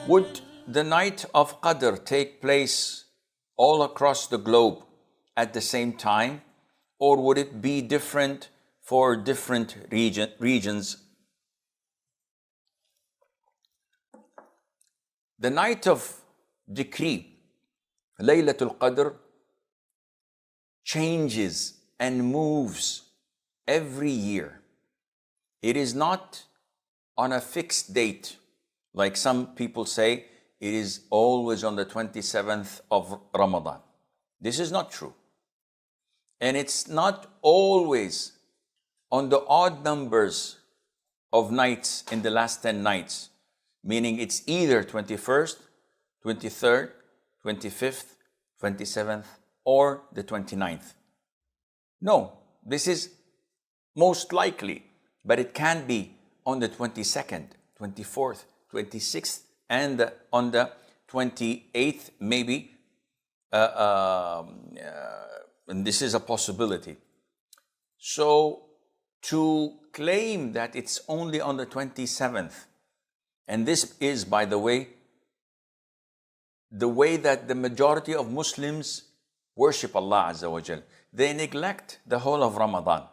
Would the night of Qadr take place all across the globe at the same time, or would it be different for different regions? The night of decree, Laylatul Qadr, changes and moves every year. It is not on a fixed date, like some people say it is always on the 27th of Ramadan. This is not true. And it's not always on the odd numbers of nights in the last 10 nights, meaning it's either 21st, 23rd, 25th, 27th, or the 29th. No, this is most likely, but it can be on the 22nd, 24th, 26th, and on the 28th, maybe. And this is a possibility. So to claim that it's only on the 27th, and this is, by the way that the majority of Muslims worship Allah Azza wa Jal. They neglect the whole of Ramadan.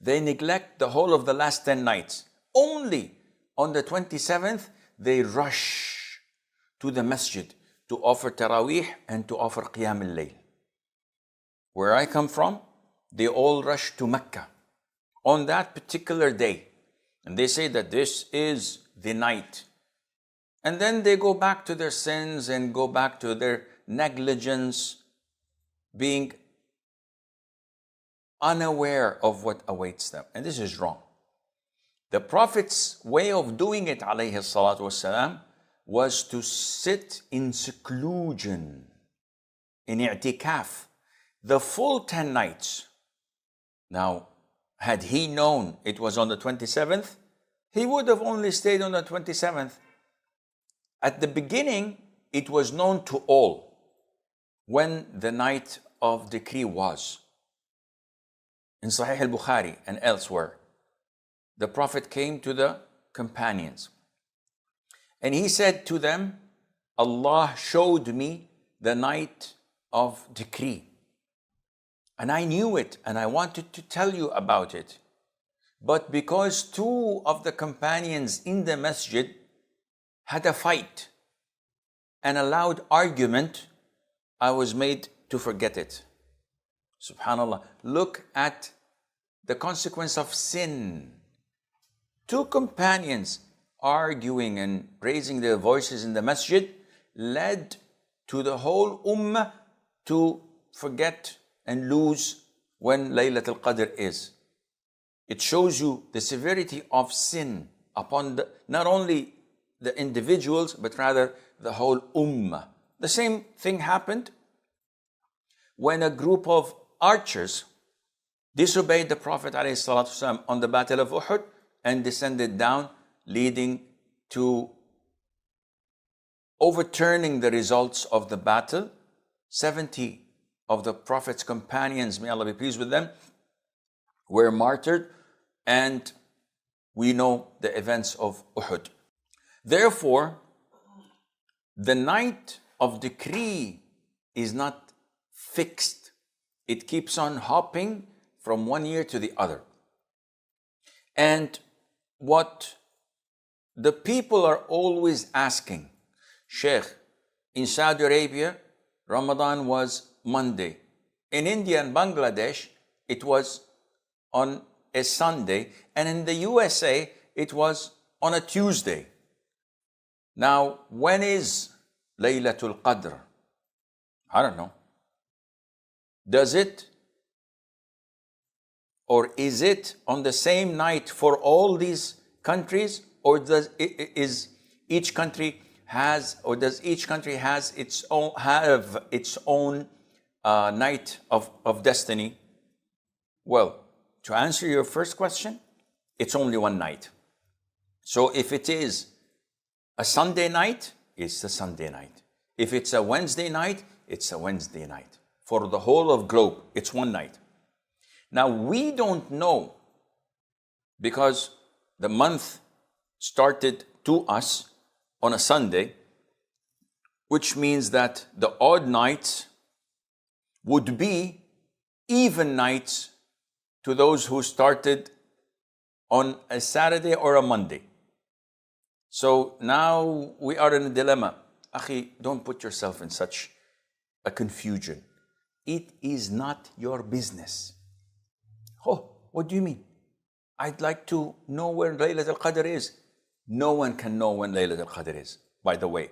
They neglect the whole of the last 10 nights. Only on the 27th, they rush to the masjid to offer Taraweeh and to offer Qiyam al-Layl. Where I come from, they all rush to Mecca on that particular day. And they say that this is the night. And then they go back to their sins and go back to their negligence, being unaware of what awaits them. And this is wrong. The Prophet's way of doing it, alayhi salatu wasalam, was to sit in seclusion, in i'tikaf, the full 10 nights. Now, had he known it was on the 27th, he would have only stayed on the 27th. At the beginning, it was known to all when the night of decree was. In Sahih al-Bukhari and elsewhere, the Prophet came to the companions and he said to them, Allah showed me the night of decree. And I knew it and I wanted to tell you about it. But because two of the companions in the masjid had a fight and a loud argument, I was made to forget it. Subhanallah. Look at the consequence of sin. Two companions arguing and raising their voices in the masjid led to the whole ummah to forget and lose when Laylatul Qadr is. It shows you the severity of sin upon not only the individuals, but rather the whole ummah. The same thing happened when a group of archers disobeyed the Prophet ﷺ on the Battle of Uhud and descended down, leading to overturning the results of the battle. 70 of the Prophet's companions, may Allah be pleased with them, were martyred, and we know the events of Uhud. Therefore, the night of decree is not fixed. It keeps on hopping from one year to the other. And what the people are always asking, Sheikh, in Saudi Arabia, Ramadan was Monday. In India and Bangladesh, it was on a Sunday. And in the USA, it was on a Tuesday. Now, when is Laylatul Qadr? I don't know. Does it or is it on the same night for all these countries, or does each country has its own night of destiny? Well, to answer your first question, it's only one night. So if it is a Sunday night, it's a Sunday night. If it's a Wednesday night, it's a Wednesday night. For the whole of globe, it's one night. Now, we don't know, because the month started to us on a Sunday, which means that the odd nights would be even nights to those who started on a Saturday or a Monday. So now we are in a dilemma. Akhi, don't put yourself in such a confusion. It is not your business. Oh, what do you mean? I'd like to know where Laylatul Qadr is. No one can know when Laylatul Qadr is, by the way.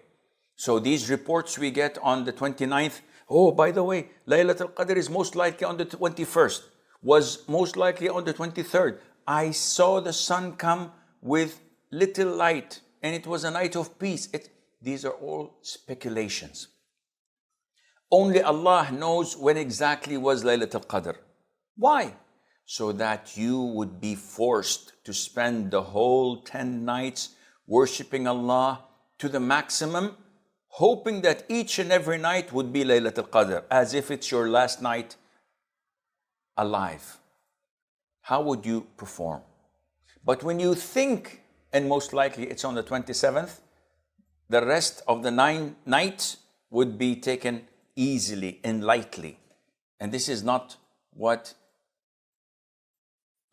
So these reports we get on the 29th, oh, by the way, Laylatul Qadr is most likely on the 21st, was most likely on the 23rd. I saw the sun come with little light and it was a night of peace. These are all speculations. Only Allah knows when exactly was Laylatul Qadr. Why? So that you would be forced to spend the whole 10 nights worshipping Allah to the maximum, hoping that each and every night would be Laylatul Qadr, as if it's your last night alive. How would you perform? But when you think, and most likely it's on the 27th, the rest of the 9 nights would be taken easily and lightly. And this is not what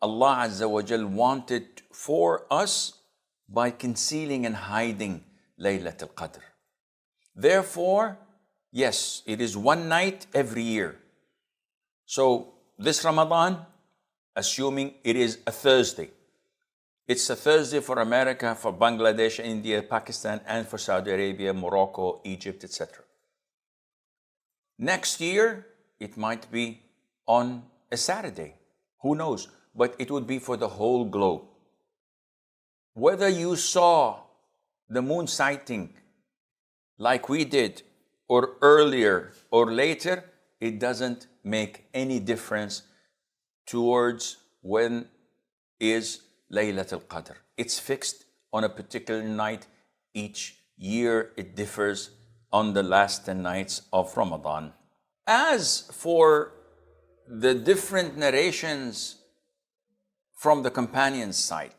Allah Azza wa Jal wanted for us by concealing and hiding Laylatul Qadr. Therefore, yes, it is one night every year. So this Ramadan, assuming it is a Thursday, it's a Thursday for America, for Bangladesh, India, Pakistan, and for Saudi Arabia, Morocco, Egypt, etc. Next year, it might be on a Saturday. Who knows? But it would be for the whole globe. Whether you saw the moon sighting like we did, or earlier or later, it doesn't make any difference towards when is Laylatul Qadr. It's fixed on a particular night. Each year it differs on the last 10 nights of Ramadan. As for the different narrations from the companions' side,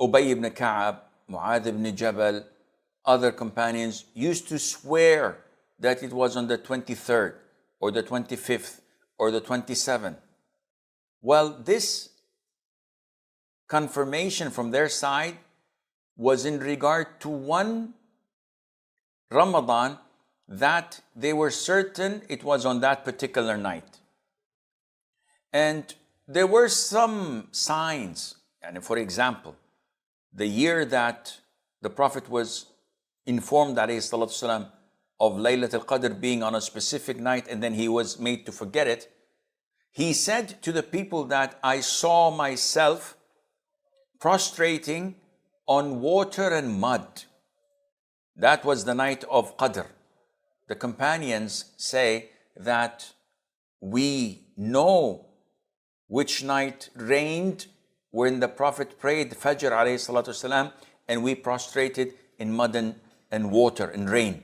Ubay ibn Ka'ab, Mu'adh ibn Jabal, other companions used to swear that it was on the 23rd or the 25th or the 27th. Well, this confirmation from their side was in regard to one Ramadan that they were certain it was on that particular night. And there were some signs, and for example, the year that the Prophet was informed, alayhi salatu wasalam, of Laylatul Qadr being on a specific night, and then he was made to forget it, he said to the people that I saw myself prostrating on water and mud. That was the night of Qadr. The companions say that we know which night rained when the Prophet prayed Fajr alayhi salatu wasalam, and we prostrated in mud and water and rain.